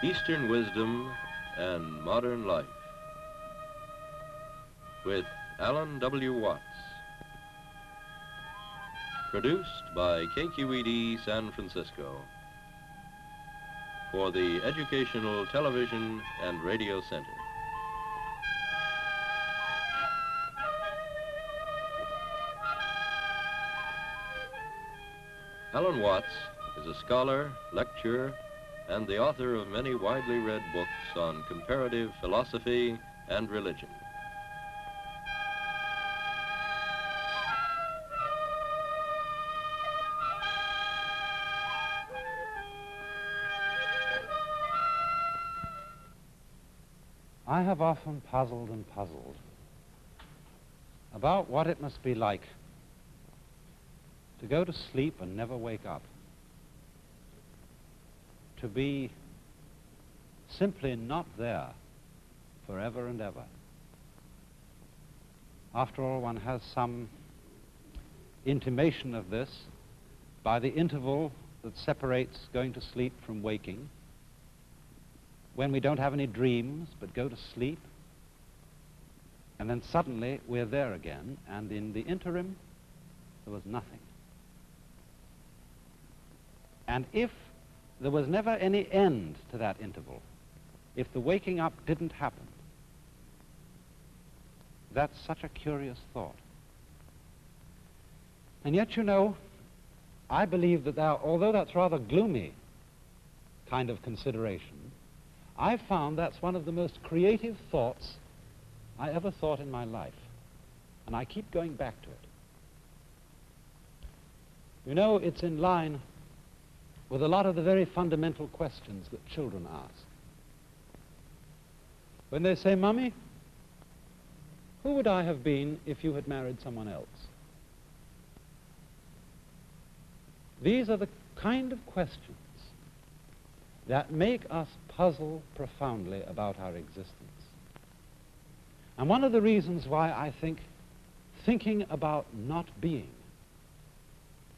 Eastern Wisdom and Modern Life with Alan W. Watts. Produced by KQED San Francisco for the Educational Television and Radio Center. Alan Watts is a scholar, lecturer, and the author of many widely read books on comparative philosophy and religion. I have often puzzled and puzzled about what it must be like to go to sleep and never wake up, to be simply not there forever and ever. After all, one has some intimation of this by the interval that separates going to sleep from waking, when we don't have any dreams but go to sleep, and then suddenly we're there again, and in the interim there was nothing. And if there was never any end to that interval, if the waking up didn't happen, that's such a curious thought. And yet, you know, I believe that although that's rather gloomy kind of consideration, I found that's one of the most creative thoughts I ever thought in my life, and I keep going back to it. You know, it's in line with a lot of the very fundamental questions that children ask. When they say, "Mummy, who would I have been if you had married someone else?" These are the kind of questions that make us puzzle profoundly about our existence. And one of the reasons why I think thinking about not being,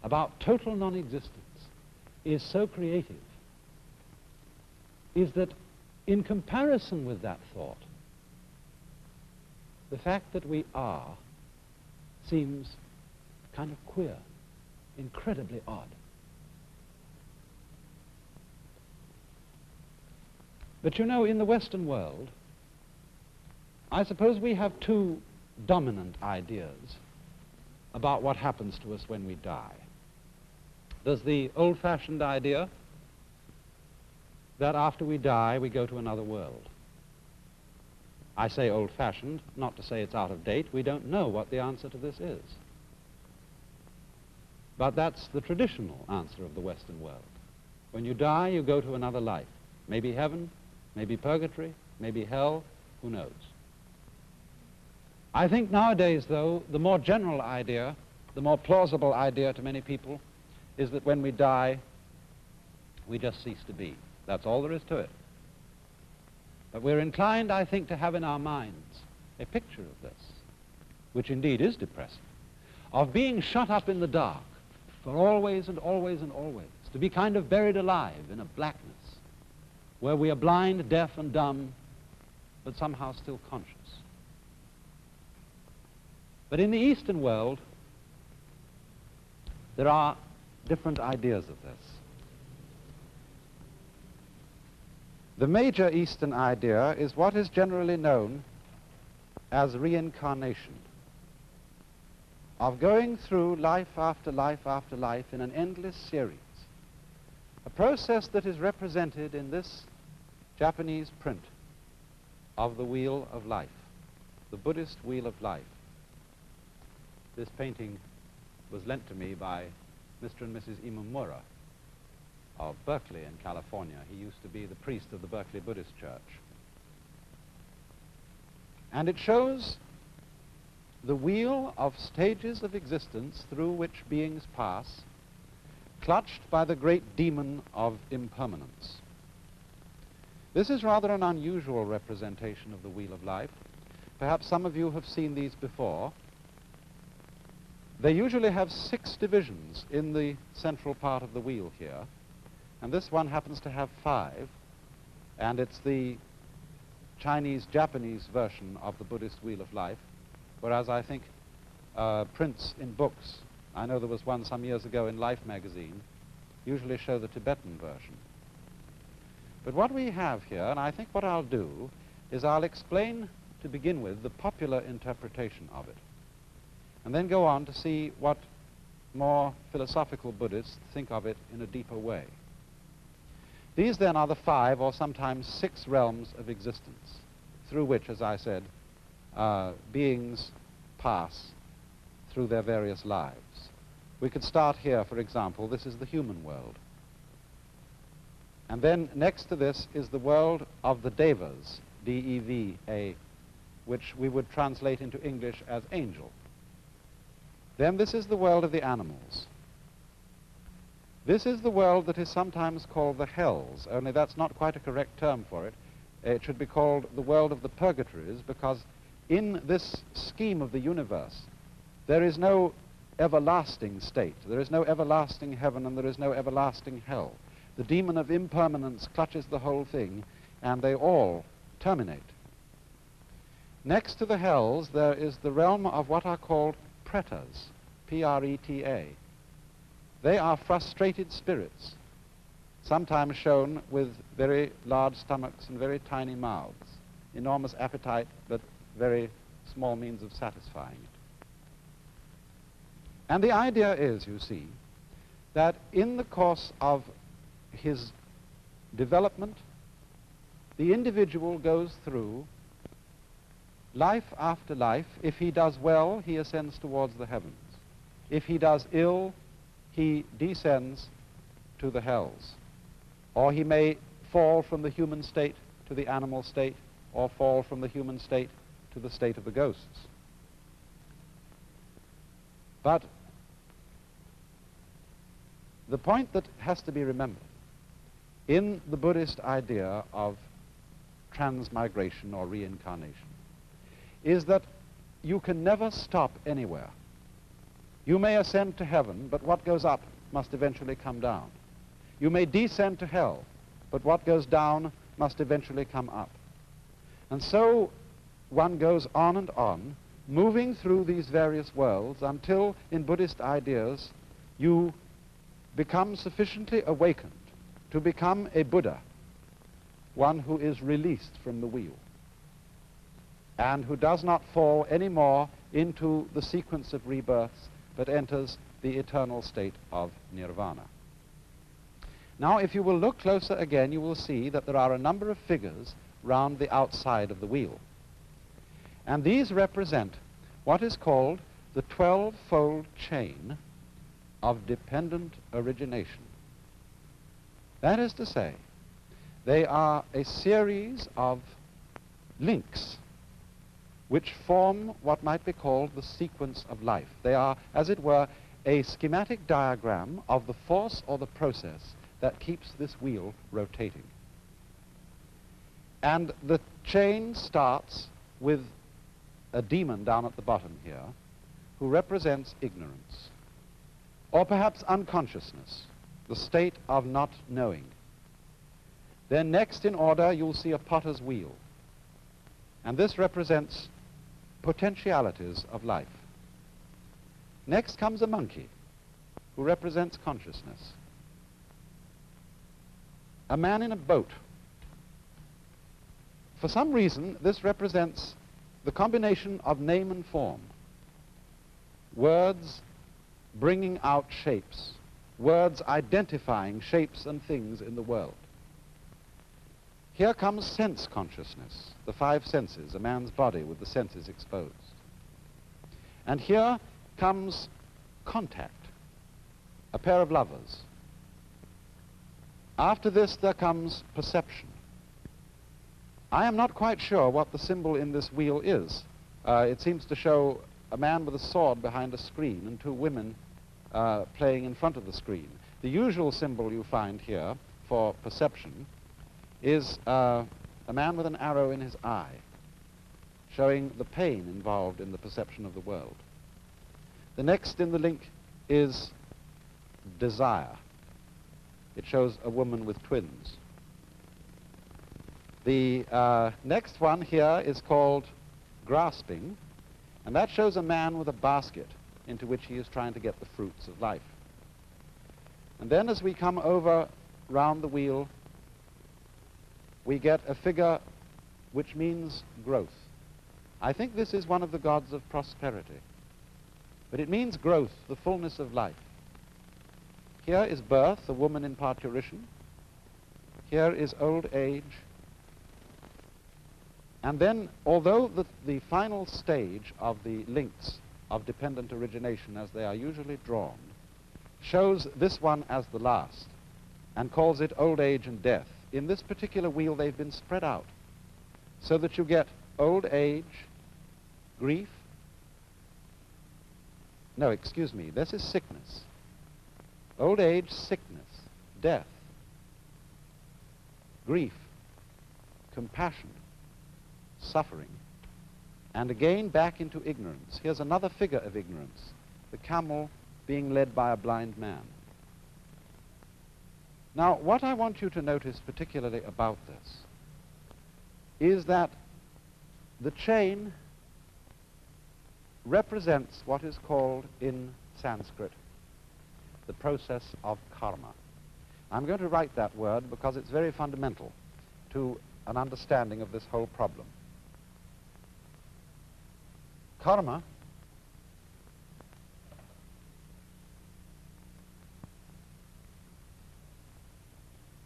about total non-existence, is so creative, is that in comparison with that thought, the fact that we are seems kind of queer, incredibly odd. But you know, in the Western world, I suppose we have two dominant ideas about what happens to us when we die. There's the old-fashioned idea that after we die, we go to another world. I say old-fashioned, not to say it's out of date. We don't know what the answer to this is. But that's the traditional answer of the Western world. When you die, you go to another life. Maybe heaven, maybe purgatory, maybe hell, who knows? I think nowadays, though, the more general idea, the more plausible idea to many people, is that when we die, we just cease to be. That's all there is to it. But we're inclined, I think, to have in our minds a picture of this, which indeed is depressing, of being shut up in the dark for always and always and always, to be kind of buried alive in a blackness, where we are blind, deaf, and dumb, but somehow still conscious. But in the Eastern world, there are different ideas of this. The major Eastern idea is what is generally known as reincarnation, of going through life after life after life in an endless series, a process that is represented in this Japanese print of the Wheel of Life, the Buddhist Wheel of Life. This painting was lent to me by Mr. and Mrs. Imamura of Berkeley in California. He used to be the priest of the Berkeley Buddhist Church. And it shows the wheel of stages of existence through which beings pass, clutched by the great demon of impermanence. This is rather an unusual representation of the Wheel of Life. Perhaps some of you have seen these before. They usually have 6 divisions in the central part of the wheel here, and this one happens to have 5. And it's the Chinese-Japanese version of the Buddhist Wheel of Life, whereas I think prints in books, I know there was one some years ago in Life magazine, usually show the Tibetan version. But what we have here, and I think what I'll do, is I'll explain to begin with the popular interpretation of it, and then go on to see what more philosophical Buddhists think of it in a deeper way. These then are the 5 or sometimes 6 realms of existence through which, as I said, beings pass through their various lives. We could start here, for example. This is the human world. And then next to this is the world of the devas, D-E-V-A, which we would translate into English as angel. Then this is the world of the animals. This is the world that is sometimes called the hells, only that's not quite a correct term for it. It should be called the world of the purgatories, because in this scheme of the universe, there is no everlasting state. There is no everlasting heaven, and there is no everlasting hell. The demon of impermanence clutches the whole thing, and they all terminate. Next to the hells, there is the realm of what are called pretas, P-R-E-T-A. They are frustrated spirits, sometimes shown with very large stomachs and very tiny mouths, enormous appetite, but very small means of satisfying it. And the idea is, you see, that in the course of his development, the individual goes through life after life. If he does well, he ascends towards the heavens. If he does ill, he descends to the hells. Or he may fall from the human state to the animal state, or fall from the human state to the state of the ghosts. But the point that has to be remembered in the Buddhist idea of transmigration or reincarnation is that you can never stop anywhere. You may ascend to heaven, but what goes up must eventually come down. You may descend to hell, but what goes down must eventually come up. And so one goes on and on, moving through these various worlds until, in Buddhist ideas, you become sufficiently awakened to become a Buddha, one who is released from the wheel, and who does not fall anymore into the sequence of rebirths, but enters the eternal state of nirvana. Now, if you will look closer again, you will see that there are a number of figures round the outside of the wheel. And these represent what is called the 12-fold chain of dependent origination. That is to say, they are a series of links which form what might be called the sequence of life. They are, as it were, a schematic diagram of the force or the process that keeps this wheel rotating. And the chain starts with a demon down at the bottom here who represents ignorance, or perhaps unconsciousness, the state of not knowing. Then next in order you'll see a potter's wheel, and this represents potentialities of life. Next comes a monkey who represents consciousness. A man in a boat. For some reason, this represents the combination of name and form. Words bringing out shapes. Words identifying shapes and things in the world. Here comes sense consciousness, the 5 senses, a man's body with the senses exposed. And here comes contact, a pair of lovers. After this there comes perception. I am not quite sure what the symbol in this wheel is. It seems to show a man with a sword behind a screen and 2 women playing in front of the screen. The usual symbol you find here for perception is a man with an arrow in his eye, showing the pain involved in the perception of the world. The next in the link is desire. It shows a woman with twins. The next one here is called grasping, and that shows a man with a basket into which he is trying to get the fruits of life. And then as we come over round the wheel, we get a figure which means growth. I think this is one of the gods of prosperity, but it means growth, the fullness of life. Here is birth, a woman in parturition. Here is old age. And then, although the final stage of the links of dependent origination, as they are usually drawn, shows this one as the last and calls it old age and death, in this particular wheel they've been spread out so that you get old age, grief. No, excuse me, this is sickness. Old age, sickness, death, grief, compassion, suffering, and again back into ignorance. Here's another figure of ignorance, the camel being led by a blind man. Now, what I want you to notice particularly about this is that the chain represents what is called in Sanskrit the process of karma. I'm going to write that word because it's very fundamental to an understanding of this whole problem. Karma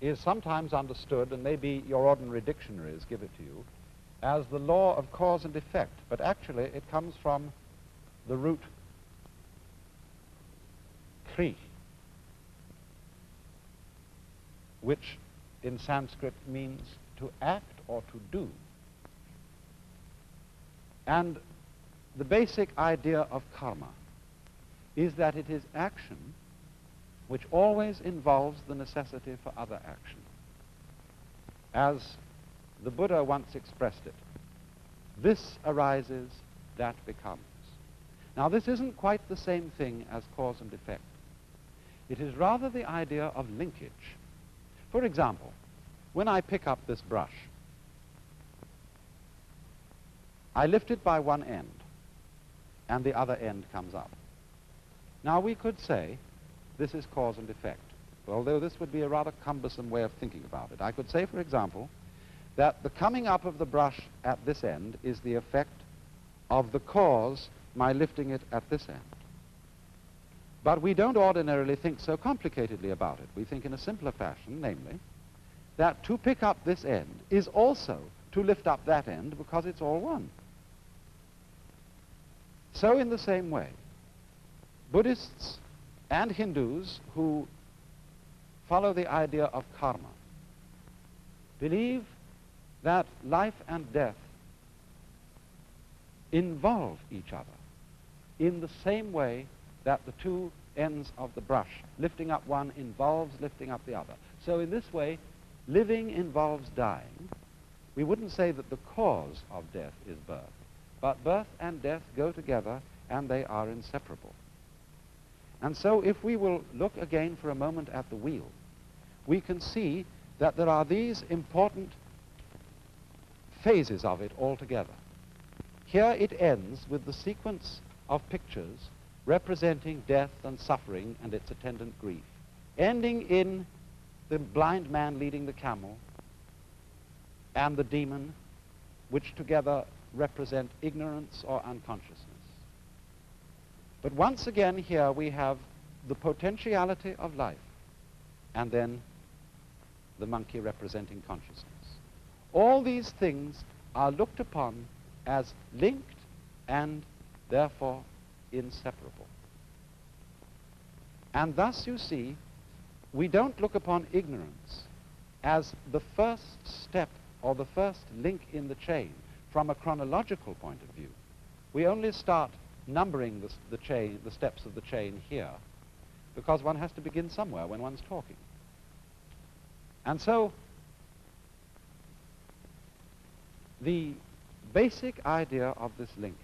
is sometimes understood, and maybe your ordinary dictionaries give it to you, as the law of cause and effect, but actually it comes from the root kri, which in Sanskrit means to act or to do. And the basic idea of karma is that it is action which always involves the necessity for other action. As the Buddha once expressed it, this arises, that becomes. Now, this isn't quite the same thing as cause and effect. It is rather the idea of linkage. For example, when I pick up this brush, I lift it by one end, and the other end comes up. Now, we could say this is cause and effect, although this would be a rather cumbersome way of thinking about it. I could say, for example, that the coming up of the brush at this end is the effect of the cause, my lifting it at this end. But we don't ordinarily think so complicatedly about it. We think in a simpler fashion, namely, that to pick up this end is also to lift up that end because it's all one. So in the same way, Buddhists and Hindus who follow the idea of karma believe that life and death involve each other in the same way that the two ends of the brush, lifting up one involves lifting up the other. So in this way, living involves dying. We wouldn't say that the cause of death is birth, but birth and death go together and they are inseparable. And so if we will look again for a moment at the wheel, we can see that there are these important phases of it altogether. Here it ends with the sequence of pictures representing death and suffering and its attendant grief, ending in the blind man leading the camel and the demon, which together represent ignorance or unconsciousness. But once again here we have the potentiality of life and then the monkey representing consciousness. All these things are looked upon as linked and therefore inseparable. And thus, you see, we don't look upon ignorance as the first step or the first link in the chain from a chronological point of view. We only start numbering the steps of the chain here because one has to begin somewhere when one's talking. And so the basic idea of this link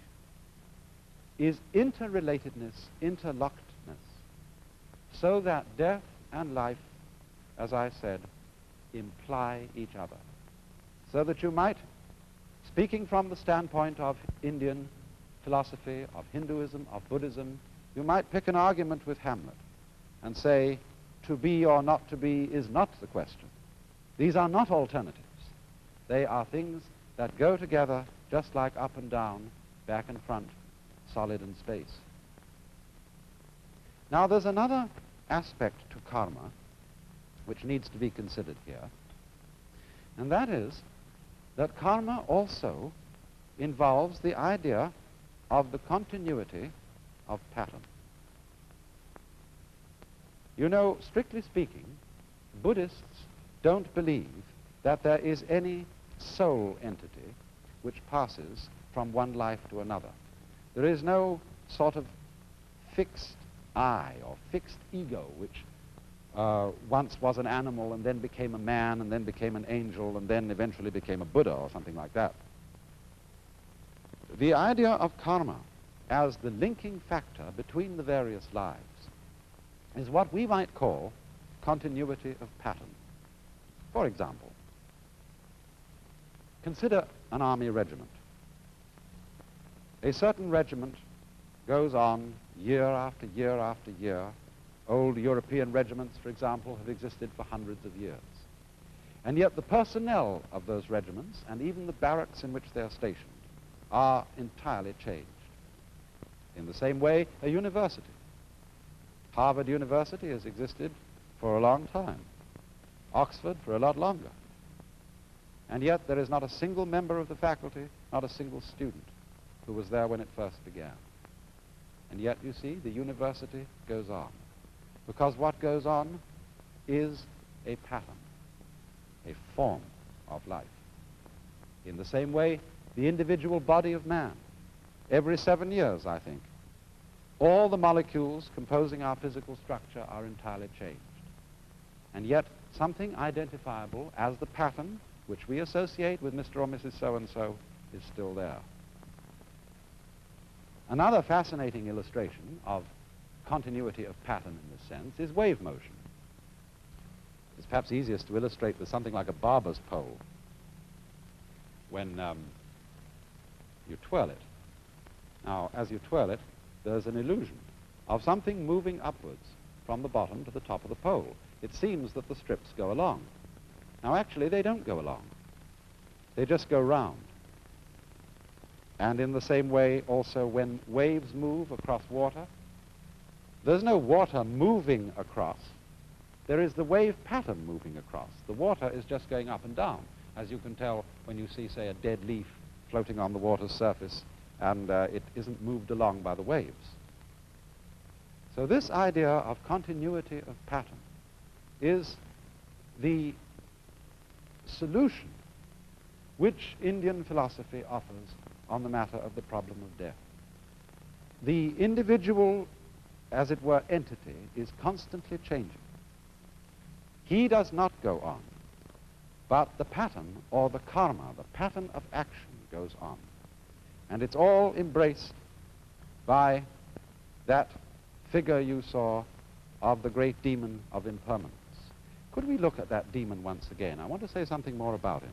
is interrelatedness, interlockedness, so that death and life, as I said, imply each other. So that you might, speaking from the standpoint of Indian philosophy, of Hinduism, of Buddhism, you might pick an argument with Hamlet and say, to be or not to be is not the question. These are not alternatives. They are things that go together just like up and down, back and front, solid and space. Now there's another aspect to karma which needs to be considered here, and that is that karma also involves the idea of the continuity of pattern. You know, strictly speaking, Buddhists don't believe that there is any soul entity which passes from one life to another. There is no sort of fixed I or fixed ego which once was an animal and then became a man and then became an angel and then eventually became a Buddha or something like that. The idea of karma as the linking factor between the various lives is what we might call continuity of pattern. For example, consider an army regiment. A certain regiment goes on year after year after year. Old European regiments, for example, have existed for hundreds of years. And yet the personnel of those regiments, and even the barracks in which they are stationed, are entirely changed. In the same way, a university. Harvard University has existed for a long time. Oxford for a lot longer. And yet there is not a single member of the faculty, not a single student who was there when it first began. And yet, you see, the university goes on. Because what goes on is a pattern, a form of life. In the same way, the individual body of man, every 7 years, I think, all the molecules composing our physical structure are entirely changed. And yet, something identifiable as the pattern, which we associate with Mr. or Mrs. So-and-so, is still there. Another fascinating illustration of continuity of pattern in this sense is wave motion. It's perhaps easiest to illustrate with something like a barber's pole. When you twirl it. Now, as you twirl it, there's an illusion of something moving upwards from the bottom to the top of the pole. It seems that the strips go along. Now, actually, they don't go along. They just go round. And in the same way, also, when waves move across water, there's no water moving across. There is the wave pattern moving across. The water is just going up and down, as you can tell when you see, say, a dead leaf floating on the water's surface, and it isn't moved along by the waves. So this idea of continuity of pattern is the solution which Indian philosophy offers on the matter of the problem of death. The individual, as it were, entity is constantly changing. He does not go on, but the pattern or the karma, the pattern of action, goes on. And it's all embraced by that figure you saw of the great demon of impermanence. Could we look at that demon once again? I want to say something more about him.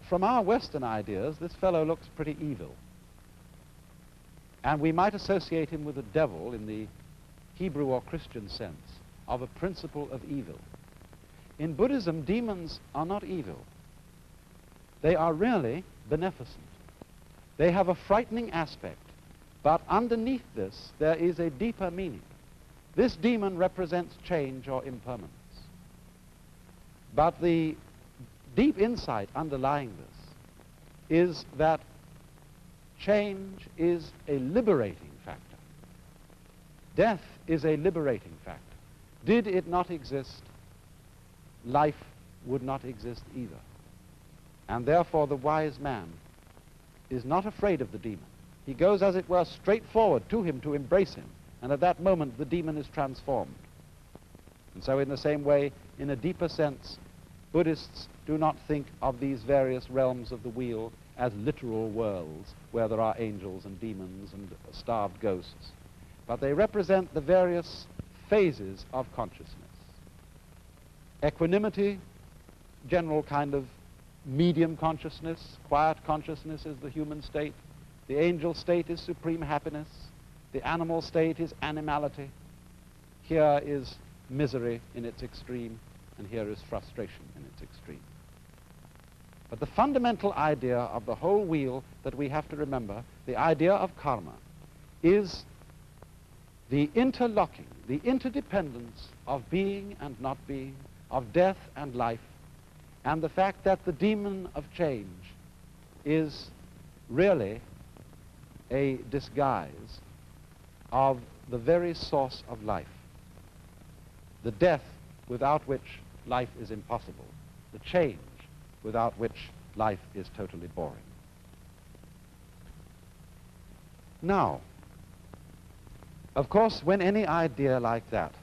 From our Western ideas, this fellow looks pretty evil. And we might associate him with the devil in the Hebrew or Christian sense of a principle of evil. In Buddhism, demons are not evil. They are really beneficent. They have a frightening aspect, but underneath this, there is a deeper meaning. This demon represents change or impermanence. But the deep insight underlying this is that change is a liberating factor. Death is a liberating factor. Did it not exist, life would not exist either. And therefore the wise man is not afraid of the demon. He goes, as it were, straight forward to him to embrace him. And at that moment, the demon is transformed. And so in the same way, in a deeper sense, Buddhists do not think of these various realms of the wheel as literal worlds where there are angels and demons and starved ghosts. But they represent the various phases of consciousness. equanimity, general kind of medium consciousness, quiet consciousness is the human state. The angel state is supreme happiness. The animal state is animality. Here is misery in its extreme, and here is frustration in its extreme. But the fundamental idea of the whole wheel that we have to remember, the idea of karma, is the interlocking, the interdependence of being and not being, of death and life, and the fact that the demon of change is really a disguise of the very source of life, the death without which life is impossible, the change without which life is totally boring. Now, of course, when any idea like that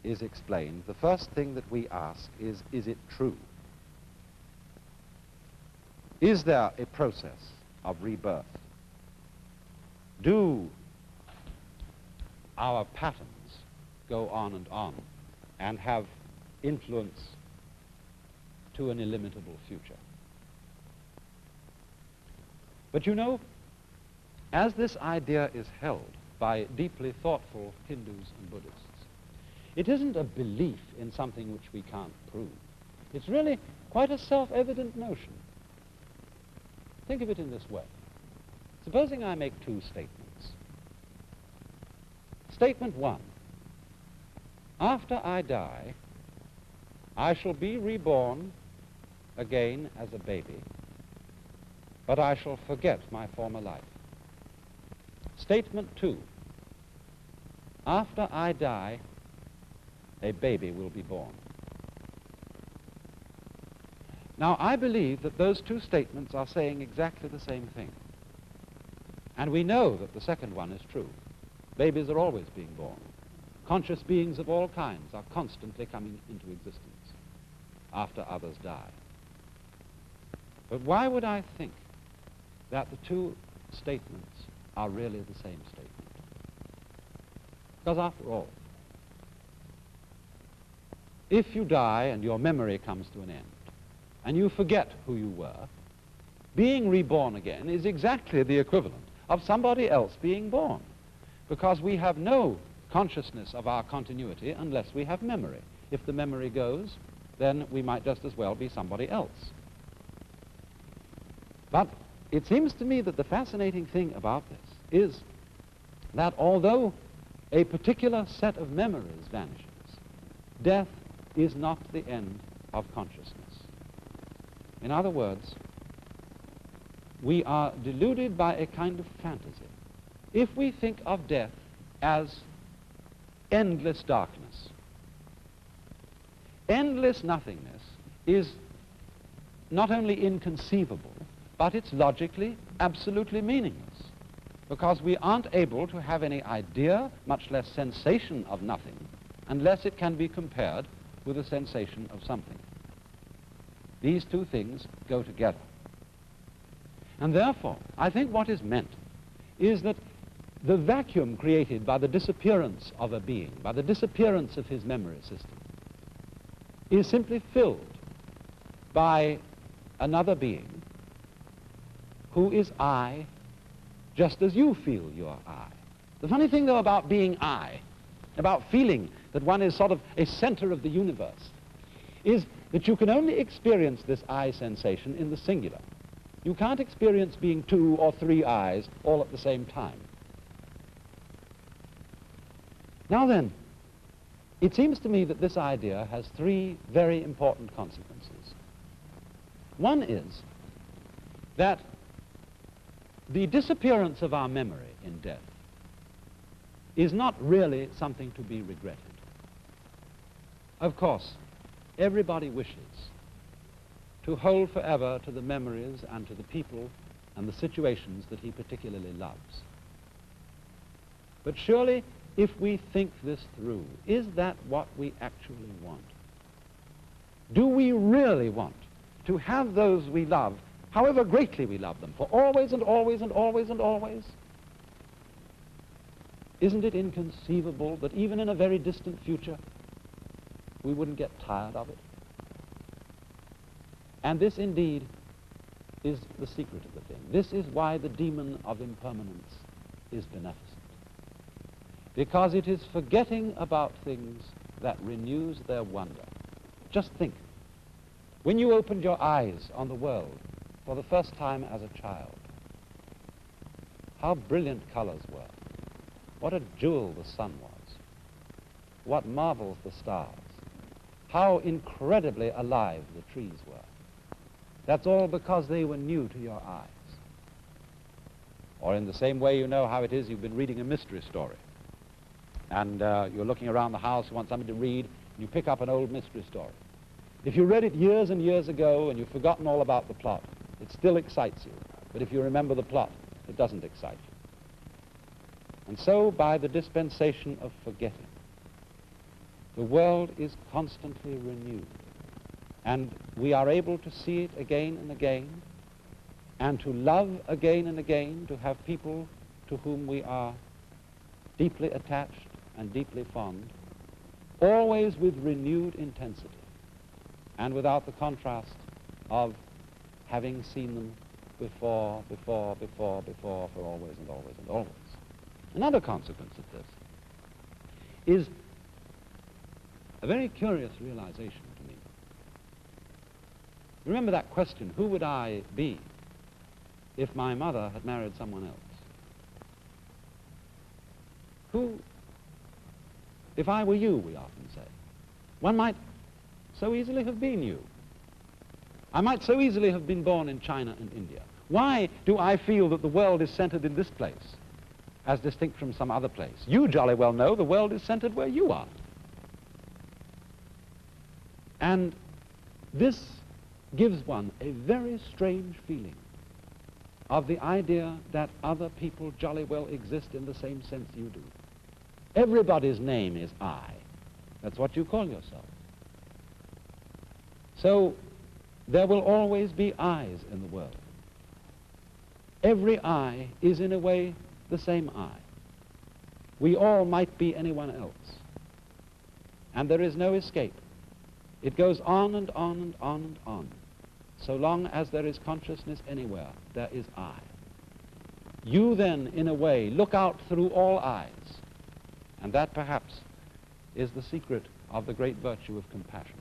is explained, the first thing that we ask is it true? Is there a process of rebirth? Do our patterns go on and have influence to an illimitable future? But you know, as this idea is held by deeply thoughtful Hindus and Buddhists, it isn't a belief in something which we can't prove. It's really quite a self-evident notion. Think of it in this way. Supposing I make two statements. Statement one: after I die, I shall be reborn again as a baby, but I shall forget my former life. Statement two: after I die, a baby will be born. Now, I believe that those two statements are saying exactly the same thing. And we know that the second one is true. Babies are always being born. Conscious beings of all kinds are constantly coming into existence after others die. But why would I think that the two statements are really the same statement? Because after all, if you die and your memory comes to an end, and you forget who you were, being reborn again is exactly the equivalent of somebody else being born, because we have no consciousness of our continuity unless we have memory. If the memory goes, then we might just as well be somebody else. But it seems to me that the fascinating thing about this is that although a particular set of memories vanishes, death is not the end of consciousness. In other words, we are deluded by a kind of fantasy if we think of death as endless darkness. Endless nothingness is not only inconceivable, but it's logically absolutely meaningless, because we aren't able to have any idea, much less sensation of nothing, unless it can be compared with a sensation of something. These two things go together. And therefore, I think what is meant is that the vacuum created by the disappearance of a being, by the disappearance of his memory system, is simply filled by another being who is I, just as you feel you are I. The funny thing, though, about being I, about feeling that one is sort of a center of the universe, is that you can only experience this I sensation in the singular. You can't experience being two or three I's all at the same time. Now then, it seems to me that this idea has three very important consequences. One is that the disappearance of our memory in death is not really something to be regretted. Of course, everybody wishes to hold forever to the memories and to the people and the situations that he particularly loves. But surely, if we think this through, is that what we actually want? Do we really want to have those we love, however greatly we love them, for always and always and always and always? Isn't it inconceivable that even in a very distant future, we wouldn't get tired of it. And this indeed is the secret of the thing. This is why the demon of impermanence is beneficent. Because it is forgetting about things that renews their wonder. Just think, when you opened your eyes on the world for the first time as a child, how brilliant colors were. What a jewel the sun was. What marvels the stars. How incredibly alive the trees were. That's all because they were new to your eyes. Or in the same way, you know how it is, you've been reading a mystery story. And you're looking around the house, you want something to read, and you pick up an old mystery story. If you read it years and years ago and you've forgotten all about the plot, it still excites you. But if you remember the plot, it doesn't excite you. And so, by the dispensation of forgetting, the world is constantly renewed. And we are able to see it again and again, and to love again and again, to have people to whom we are deeply attached and deeply fond, always with renewed intensity, and without the contrast of having seen them before, for always and always and always. Another consequence of this is a very curious realization to me. Remember that question, who would I be if my mother had married someone else? Who, if I were you, we often say, one might so easily have been you. I might so easily have been born in China and India. Why do I feel that the world is centered in this place as distinct from some other place? You jolly well know the world is centered where you are. And this gives one a very strange feeling of the idea that other people jolly well exist in the same sense you do. Everybody's name is I. That's what you call yourself. So there will always be I's in the world. Every I is in a way the same I. We all might be anyone else. And there is no escape. It goes on and on and on and on. So long as there is consciousness anywhere, there is I. You then, in a way, look out through all eyes. And that, perhaps, is the secret of the great virtue of compassion.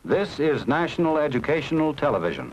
This is National Educational Television.